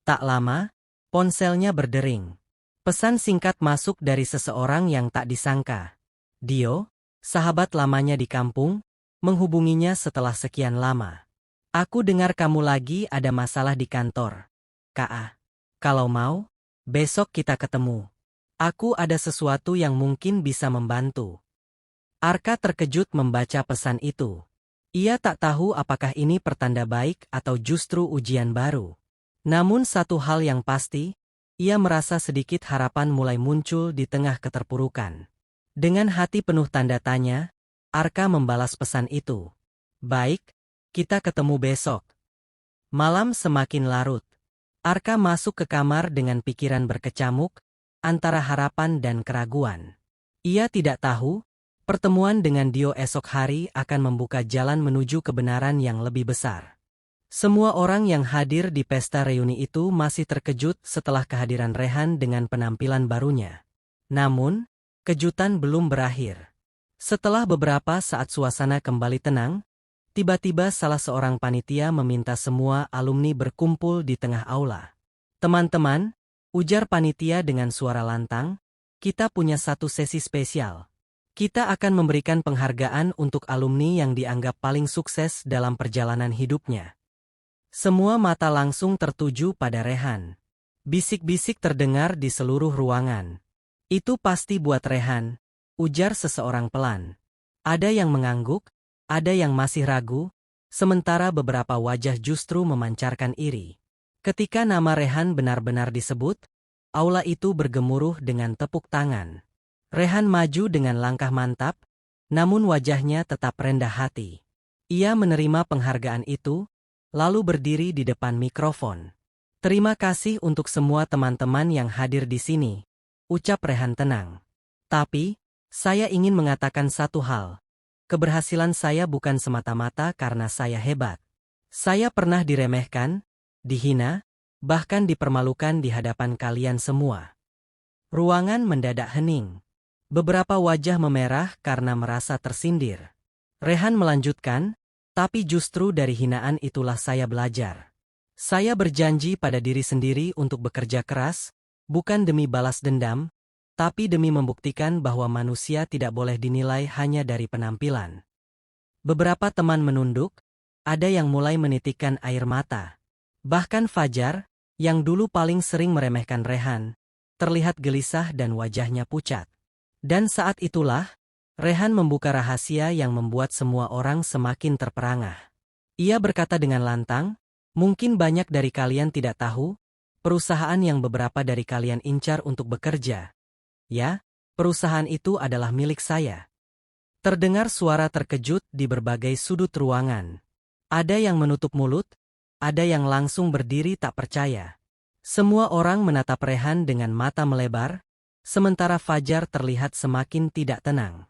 Tak lama, ponselnya berdering. Pesan singkat masuk dari seseorang yang tak disangka. Dio, sahabat lamanya di kampung, menghubunginya setelah sekian lama. "Aku dengar kamu lagi ada masalah di kantor. Kak, kalau mau, besok kita ketemu. Aku ada sesuatu yang mungkin bisa membantu." Arka terkejut membaca pesan itu. Ia tak tahu apakah ini pertanda baik atau justru ujian baru. Namun satu hal yang pasti, ia merasa sedikit harapan mulai muncul di tengah keterpurukan. Dengan hati penuh tanda tanya, Arka membalas pesan itu. "Baik, kita ketemu besok." Malam semakin larut. Arka masuk ke kamar dengan pikiran berkecamuk, antara harapan dan keraguan. Ia tidak tahu, pertemuan dengan Dio esok hari akan membuka jalan menuju kebenaran yang lebih besar. Semua orang yang hadir di pesta reuni itu masih terkejut setelah kehadiran Rehan dengan penampilan barunya. Namun, kejutan belum berakhir. Setelah beberapa saat suasana kembali tenang, Tiba-tiba salah seorang panitia meminta semua alumni berkumpul di tengah aula. "Teman-teman," ujar panitia dengan suara lantang, "kita punya satu sesi spesial. Kita akan memberikan penghargaan untuk alumni yang dianggap paling sukses dalam perjalanan hidupnya." Semua mata langsung tertuju pada Rehan. Bisik-bisik terdengar di seluruh ruangan. "Itu pasti buat Rehan," ujar seseorang pelan. Ada yang mengangguk, ada yang masih ragu, sementara beberapa wajah justru memancarkan iri. Ketika nama Rehan benar-benar disebut, aula itu bergemuruh dengan tepuk tangan. Rehan maju dengan langkah mantap, namun wajahnya tetap rendah hati. Ia menerima penghargaan itu, lalu berdiri di depan mikrofon. "Terima kasih untuk semua teman-teman yang hadir di sini," ucap Rehan tenang. "Tapi, saya ingin mengatakan satu hal. Keberhasilan saya bukan semata-mata karena saya hebat. Saya pernah diremehkan, dihina, bahkan dipermalukan di hadapan kalian semua." Ruangan mendadak hening. Beberapa wajah memerah karena merasa tersindir. Rehan melanjutkan, "Tapi justru dari hinaan itulah saya belajar. Saya berjanji pada diri sendiri untuk bekerja keras, bukan demi balas dendam, tapi demi membuktikan bahwa manusia tidak boleh dinilai hanya dari penampilan." Beberapa teman menunduk, ada yang mulai menitikkan air mata. Bahkan Fajar, yang dulu paling sering meremehkan Rehan, terlihat gelisah dan wajahnya pucat. Dan saat itulah, Rehan membuka rahasia yang membuat semua orang semakin terperangah. Ia berkata dengan lantang, "Mungkin banyak dari kalian tidak tahu, perusahaan yang beberapa dari kalian incar untuk bekerja. Ya, perusahaan itu adalah milik saya." Terdengar suara terkejut di berbagai sudut ruangan. Ada yang menutup mulut, ada yang langsung berdiri tak percaya. Semua orang menatap Rehan dengan mata melebar, sementara Fajar terlihat semakin tidak tenang.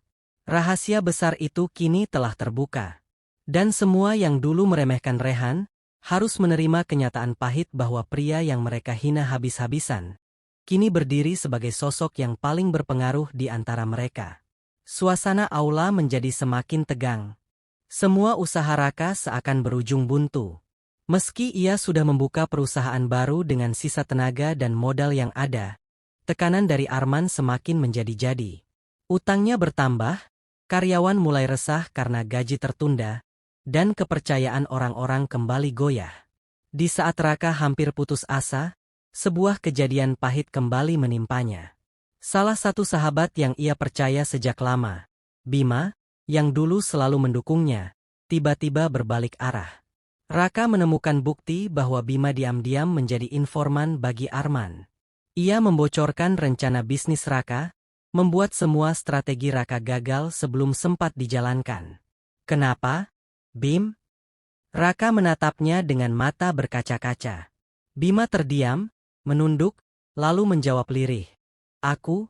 Rahasia besar itu kini telah terbuka. Dan semua yang dulu meremehkan Rehan, harus menerima kenyataan pahit bahwa pria yang mereka hina habis-habisan kini berdiri sebagai sosok yang paling berpengaruh di antara mereka. Suasana aula menjadi semakin tegang. Semua usaha Raka seakan berujung buntu. Meski ia sudah membuka perusahaan baru dengan sisa tenaga dan modal yang ada, tekanan dari Arman semakin menjadi-jadi. Utangnya bertambah, karyawan mulai resah karena gaji tertunda, dan kepercayaan orang-orang kembali goyah. Di saat Raka hampir putus asa, sebuah kejadian pahit kembali menimpanya. Salah satu sahabat yang ia percaya sejak lama, Bima, yang dulu selalu mendukungnya, tiba-tiba berbalik arah. Raka menemukan bukti bahwa Bima diam-diam menjadi informan bagi Arman. Ia membocorkan rencana bisnis Raka, membuat semua strategi Raka gagal sebelum sempat dijalankan. "Kenapa, Bim?" Raka menatapnya dengan mata berkaca-kaca. Bima terdiam, menunduk, lalu menjawab lirih. Aku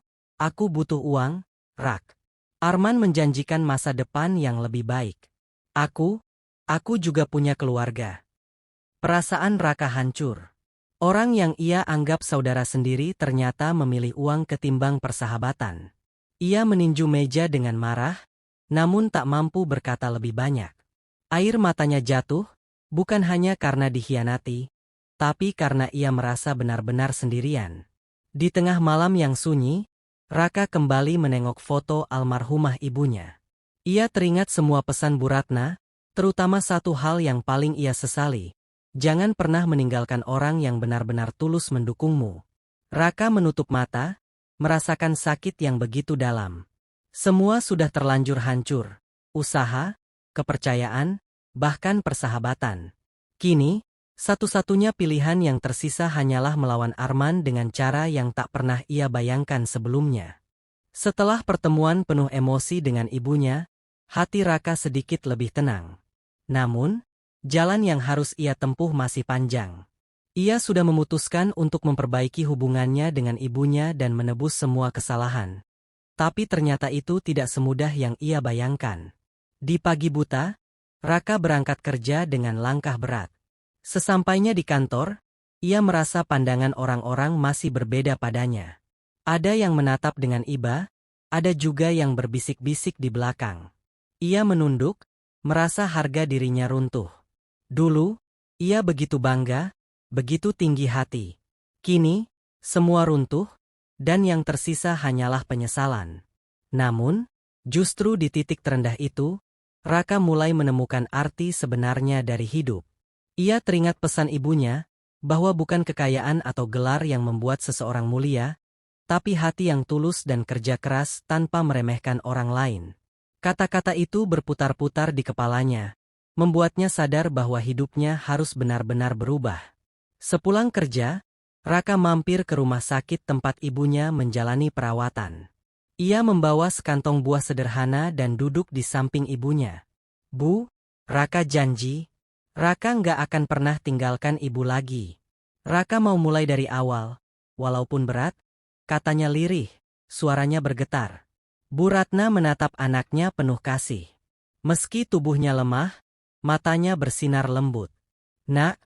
butuh uang, Rak. Arman menjanjikan masa depan yang lebih baik. Aku juga punya keluarga." Perasaan Raka hancur. Orang yang ia anggap saudara sendiri ternyata memilih uang ketimbang persahabatan. Ia meninju meja dengan marah, namun tak mampu berkata lebih banyak. Air matanya jatuh, bukan hanya karena dikhianati, tapi karena ia merasa benar-benar sendirian. Di tengah malam yang sunyi, Raka kembali menengok foto almarhumah ibunya. Ia teringat semua pesan Bu Ratna, terutama satu hal yang paling ia sesali. "Jangan pernah meninggalkan orang yang benar-benar tulus mendukungmu." Raka menutup mata, merasakan sakit yang begitu dalam. Semua sudah terlanjur hancur. Usaha, kepercayaan, bahkan persahabatan. Kini, satu-satunya pilihan yang tersisa hanyalah melawan Arman dengan cara yang tak pernah ia bayangkan sebelumnya. Setelah pertemuan penuh emosi dengan ibunya, hati Raka sedikit lebih tenang. Namun, jalan yang harus ia tempuh masih panjang. Ia sudah memutuskan untuk memperbaiki hubungannya dengan ibunya dan menebus semua kesalahan. Tapi ternyata itu tidak semudah yang ia bayangkan. Di pagi buta, Raka berangkat kerja dengan langkah berat. Sesampainya di kantor, ia merasa pandangan orang-orang masih berbeda padanya. Ada yang menatap dengan iba, ada juga yang berbisik-bisik di belakang. Ia menunduk, merasa harga dirinya runtuh. Dulu, ia begitu bangga, begitu tinggi hati. Kini, semua runtuh, dan yang tersisa hanyalah penyesalan. Namun, justru di titik terendah itu, Raka mulai menemukan arti sebenarnya dari hidup. Ia teringat pesan ibunya, bahwa bukan kekayaan atau gelar yang membuat seseorang mulia, tapi hati yang tulus dan kerja keras tanpa meremehkan orang lain. Kata-kata itu berputar-putar di kepalanya, membuatnya sadar bahwa hidupnya harus benar-benar berubah. Sepulang kerja, Raka mampir ke rumah sakit tempat ibunya menjalani perawatan. Ia membawa sekantong buah sederhana dan duduk di samping ibunya. "Bu, Raka janji, Raka nggak akan pernah tinggalkan ibu lagi. Raka mau mulai dari awal, walaupun berat," katanya lirih, suaranya bergetar. Bu Ratna menatap anaknya penuh kasih. Meski tubuhnya lemah, matanya bersinar lembut. "Nak,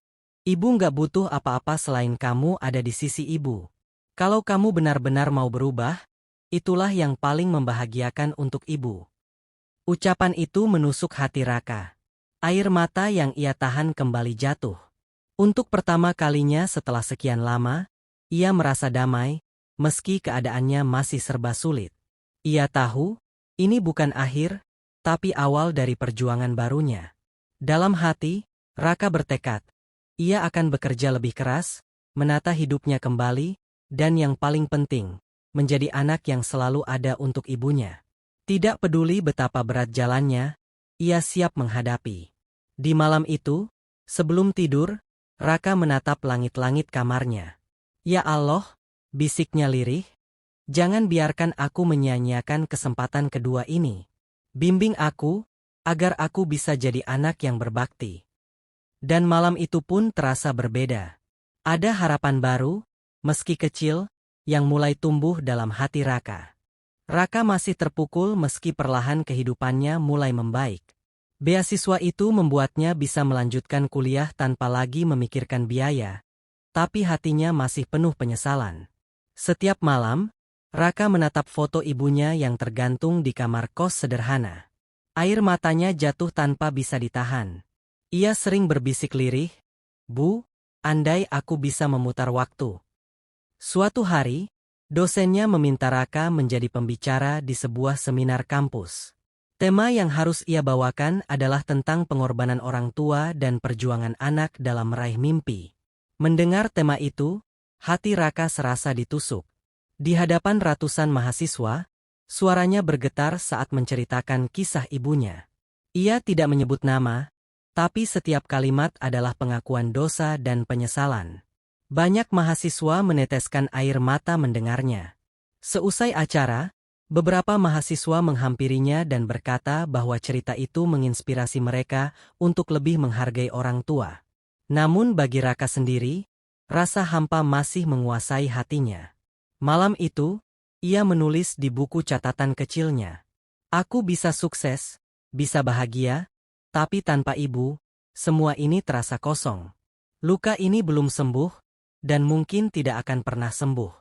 ibu nggak butuh apa-apa selain kamu ada di sisi ibu. Kalau kamu benar-benar mau berubah, itulah yang paling membahagiakan untuk ibu." Ucapan itu menusuk hati Raka. Air mata yang ia tahan kembali jatuh. Untuk pertama kalinya setelah sekian lama, ia merasa damai, meski keadaannya masih serba sulit. Ia tahu, ini bukan akhir, tapi awal dari perjuangan barunya. Dalam hati, Raka bertekad, ia akan bekerja lebih keras, menata hidupnya kembali, dan yang paling penting, menjadi anak yang selalu ada untuk ibunya. Tidak peduli betapa berat jalannya, ia siap menghadapi. Di malam itu, sebelum tidur, Raka menatap langit-langit kamarnya. "Ya Allah," bisiknya lirih, "jangan biarkan aku menyia-nyiakan kesempatan kedua ini. Bimbing aku, agar aku bisa jadi anak yang berbakti." Dan malam itu pun terasa berbeda. Ada harapan baru, meski kecil, yang mulai tumbuh dalam hati Raka. Raka masih terpukul meski perlahan kehidupannya mulai membaik. Beasiswa itu membuatnya bisa melanjutkan kuliah tanpa lagi memikirkan biaya, tapi hatinya masih penuh penyesalan. Setiap malam, Raka menatap foto ibunya yang tergantung di kamar kos sederhana. Air matanya jatuh tanpa bisa ditahan. Ia sering berbisik lirih, "Bu, andai aku bisa memutar waktu." Suatu hari, dosennya meminta Raka menjadi pembicara di sebuah seminar kampus. Tema yang harus ia bawakan adalah tentang pengorbanan orang tua dan perjuangan anak dalam meraih mimpi. Mendengar tema itu, hati Raka serasa ditusuk. Di hadapan ratusan mahasiswa, suaranya bergetar saat menceritakan kisah ibunya. Ia tidak menyebut nama, tapi setiap kalimat adalah pengakuan dosa dan penyesalan. Banyak mahasiswa meneteskan air mata mendengarnya. Seusai acara, beberapa mahasiswa menghampirinya dan berkata bahwa cerita itu menginspirasi mereka untuk lebih menghargai orang tua. Namun bagi Raka sendiri, rasa hampa masih menguasai hatinya. Malam itu, ia menulis di buku catatan kecilnya, "Aku bisa sukses, bisa bahagia, tapi tanpa ibu, semua ini terasa kosong. Luka ini belum sembuh, dan mungkin tidak akan pernah sembuh."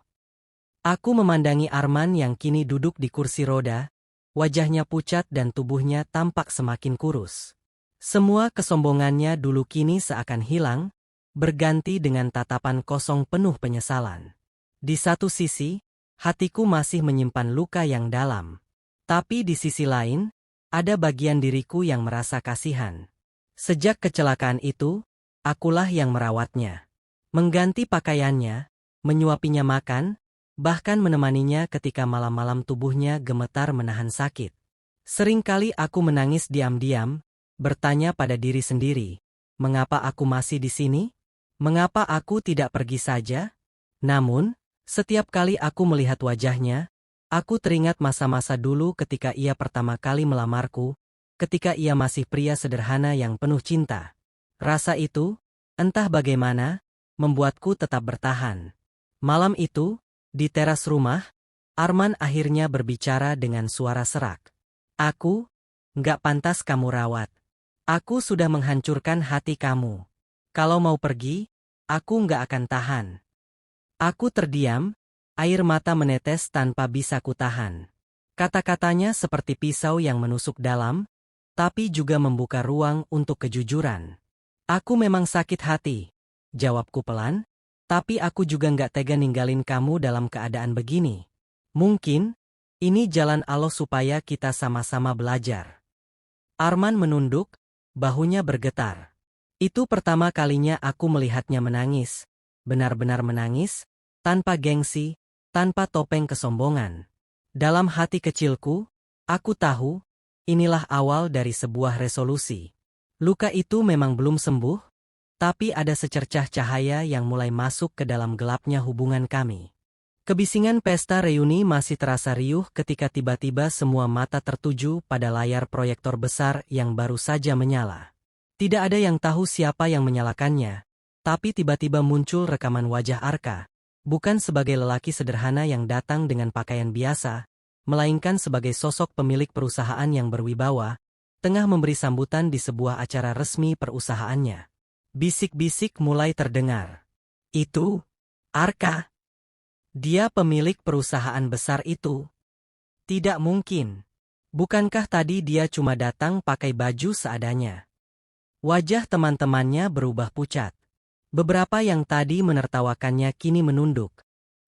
Aku memandangi Arman yang kini duduk di kursi roda, wajahnya pucat dan tubuhnya tampak semakin kurus. Semua kesombongannya dulu kini seakan hilang, berganti dengan tatapan kosong penuh penyesalan. Di satu sisi, hatiku masih menyimpan luka yang dalam. Tapi di sisi lain, ada bagian diriku yang merasa kasihan. Sejak kecelakaan itu, akulah yang merawatnya. Mengganti pakaiannya, menyuapinya makan, bahkan menemaninya ketika malam-malam tubuhnya gemetar menahan sakit. Seringkali aku menangis diam-diam, bertanya pada diri sendiri, mengapa aku masih di sini? Mengapa aku tidak pergi saja? Namun, setiap kali aku melihat wajahnya, aku teringat masa-masa dulu ketika ia pertama kali melamarku, ketika ia masih pria sederhana yang penuh cinta. Rasa itu, entah bagaimana, membuatku tetap bertahan. Malam itu, di teras rumah, Arman akhirnya berbicara dengan suara serak. "Aku, nggak pantas kamu rawat. Aku sudah menghancurkan hati kamu. Kalau mau pergi, aku nggak akan tahan." Aku terdiam, air mata menetes tanpa bisa kutahan. Kata-katanya seperti pisau yang menusuk dalam, tapi juga membuka ruang untuk kejujuran. Aku memang sakit hati, jawabku pelan, tapi aku juga nggak tega ninggalin kamu dalam keadaan begini. Mungkin, ini jalan Allah supaya kita sama-sama belajar. Arman menunduk, bahunya bergetar. Itu pertama kalinya aku melihatnya menangis, benar-benar menangis, tanpa gengsi, tanpa topeng kesombongan. Dalam hati kecilku, aku tahu, inilah awal dari sebuah resolusi. Luka itu memang belum sembuh, tapi ada secercah cahaya yang mulai masuk ke dalam gelapnya hubungan kami. Kebisingan pesta reuni masih terasa riuh ketika tiba-tiba semua mata tertuju pada layar proyektor besar yang baru saja menyala. Tidak ada yang tahu siapa yang menyalakannya, tapi tiba-tiba muncul rekaman wajah Arka, bukan sebagai lelaki sederhana yang datang dengan pakaian biasa, melainkan sebagai sosok pemilik perusahaan yang berwibawa, tengah memberi sambutan di sebuah acara resmi perusahaannya. Bisik-bisik mulai terdengar. Itu Arka. Dia pemilik perusahaan besar itu. Tidak mungkin. Bukankah tadi dia cuma datang pakai baju seadanya? Wajah teman-temannya berubah pucat. Beberapa yang tadi menertawakannya kini menunduk,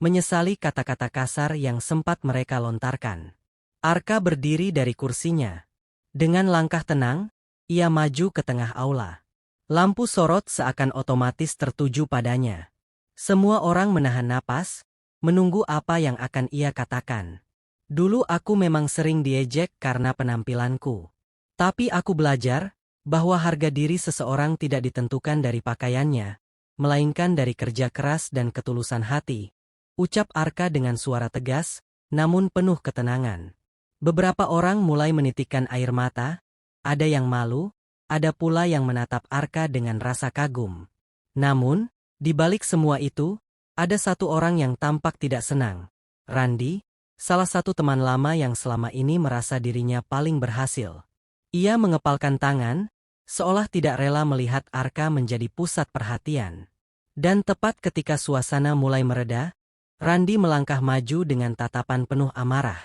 menyesali kata-kata kasar yang sempat mereka lontarkan. Arka berdiri dari kursinya. Dengan langkah tenang, ia maju ke tengah aula. Lampu sorot seakan otomatis tertuju padanya. Semua orang menahan napas, menunggu apa yang akan ia katakan. Dulu aku memang sering diejek karena penampilanku. Tapi aku belajar bahwa harga diri seseorang tidak ditentukan dari pakaiannya, melainkan dari kerja keras dan ketulusan hati. Ucap Arka dengan suara tegas, namun penuh ketenangan. Beberapa orang mulai menitikkan air mata, ada yang malu, ada pula yang menatap Arka dengan rasa kagum. Namun, di balik semua itu, ada satu orang yang tampak tidak senang. Randi, salah satu teman lama yang selama ini merasa dirinya paling berhasil. Ia mengepalkan tangan, seolah tidak rela melihat Arka menjadi pusat perhatian. Dan tepat ketika suasana mulai mereda, Randi melangkah maju dengan tatapan penuh amarah.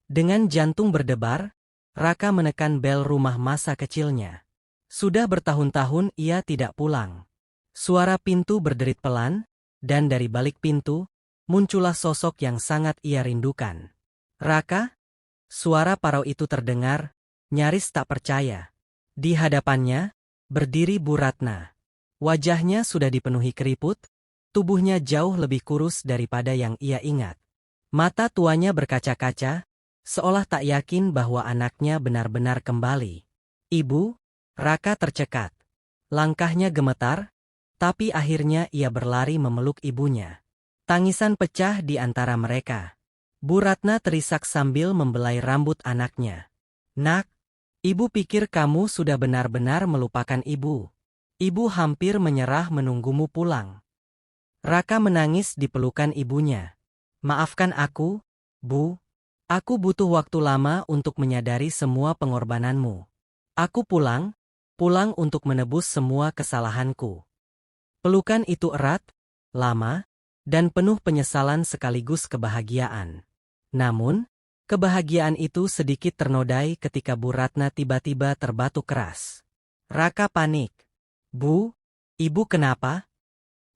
Dengan jantung berdebar, Raka menekan bel rumah masa kecilnya. Sudah bertahun-tahun ia tidak pulang. Suara pintu berderit pelan, dan dari balik pintu, muncullah sosok yang sangat ia rindukan. Raka? Suara parau itu terdengar, nyaris tak percaya. Di hadapannya, berdiri Bu Ratna. Wajahnya sudah dipenuhi keriput, tubuhnya jauh lebih kurus daripada yang ia ingat. Mata tuanya berkaca-kaca, seolah tak yakin bahwa anaknya benar-benar kembali. Ibu, Raka tercekat. Langkahnya gemetar, tapi akhirnya ia berlari memeluk ibunya. Tangisan pecah di antara mereka. Bu Ratna terisak sambil membelai rambut anaknya. Nak, ibu pikir kamu sudah benar-benar melupakan ibu. Ibu hampir menyerah menunggumu pulang. Raka menangis di pelukan ibunya. Maafkan aku, Bu. Aku butuh waktu lama untuk menyadari semua pengorbananmu. Aku pulang untuk menebus semua kesalahanku. Pelukan itu erat, lama, dan penuh penyesalan sekaligus kebahagiaan. Namun, kebahagiaan itu sedikit ternodai ketika Bu Ratna tiba-tiba terbatuk keras. Raka panik. Bu, ibu kenapa?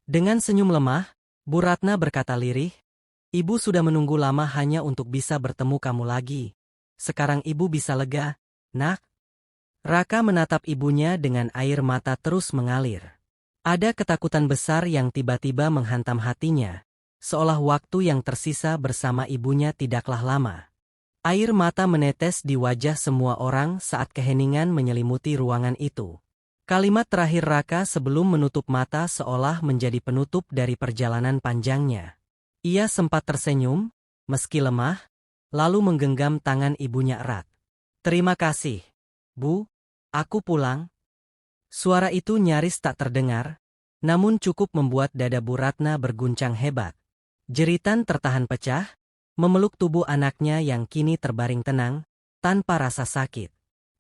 Dengan senyum lemah, Bu Ratna berkata lirih, ibu sudah menunggu lama hanya untuk bisa bertemu kamu lagi. Sekarang ibu bisa lega, nak. Raka menatap ibunya dengan air mata terus mengalir. Ada ketakutan besar yang tiba-tiba menghantam hatinya, seolah waktu yang tersisa bersama ibunya tidaklah lama. Air mata menetes di wajah semua orang saat keheningan menyelimuti ruangan itu. Kalimat terakhir Raka sebelum menutup mata seolah menjadi penutup dari perjalanan panjangnya. Ia sempat tersenyum, meski lemah, lalu menggenggam tangan ibunya erat. Terima kasih, Bu, aku pulang. Suara itu nyaris tak terdengar, namun cukup membuat dada Bu Ratna berguncang hebat. Jeritan tertahan pecah, memeluk tubuh anaknya yang kini terbaring tenang, tanpa rasa sakit.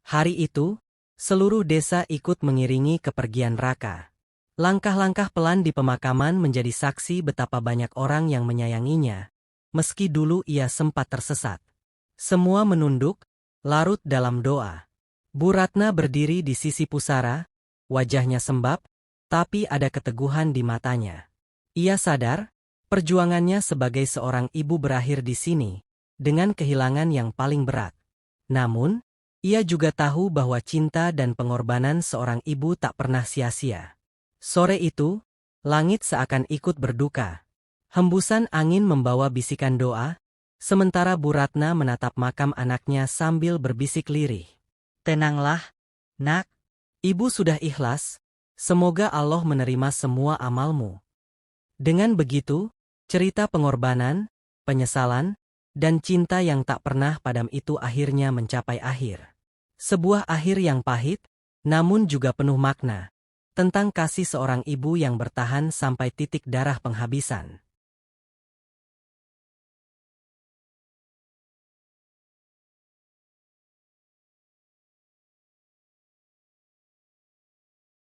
Hari itu, seluruh desa ikut mengiringi kepergian Raka. Langkah-langkah pelan di pemakaman menjadi saksi betapa banyak orang yang menyayanginya, meski dulu ia sempat tersesat. Semua menunduk, larut dalam doa. Bu Ratna berdiri di sisi pusara, wajahnya sembab, tapi ada keteguhan di matanya. Ia sadar, perjuangannya sebagai seorang ibu berakhir di sini, dengan kehilangan yang paling berat. Namun, ia juga tahu bahwa cinta dan pengorbanan seorang ibu tak pernah sia-sia. Sore itu, langit seakan ikut berduka. Hembusan angin membawa bisikan doa, sementara Bu Ratna menatap makam anaknya sambil berbisik lirih. "Tenanglah, nak. Ibu sudah ikhlas. Semoga Allah menerima semua amalmu." Dengan begitu, cerita pengorbanan, penyesalan, dan cinta yang tak pernah padam itu akhirnya mencapai akhir. Sebuah akhir yang pahit, namun juga penuh makna, tentang kasih seorang ibu yang bertahan sampai titik darah penghabisan.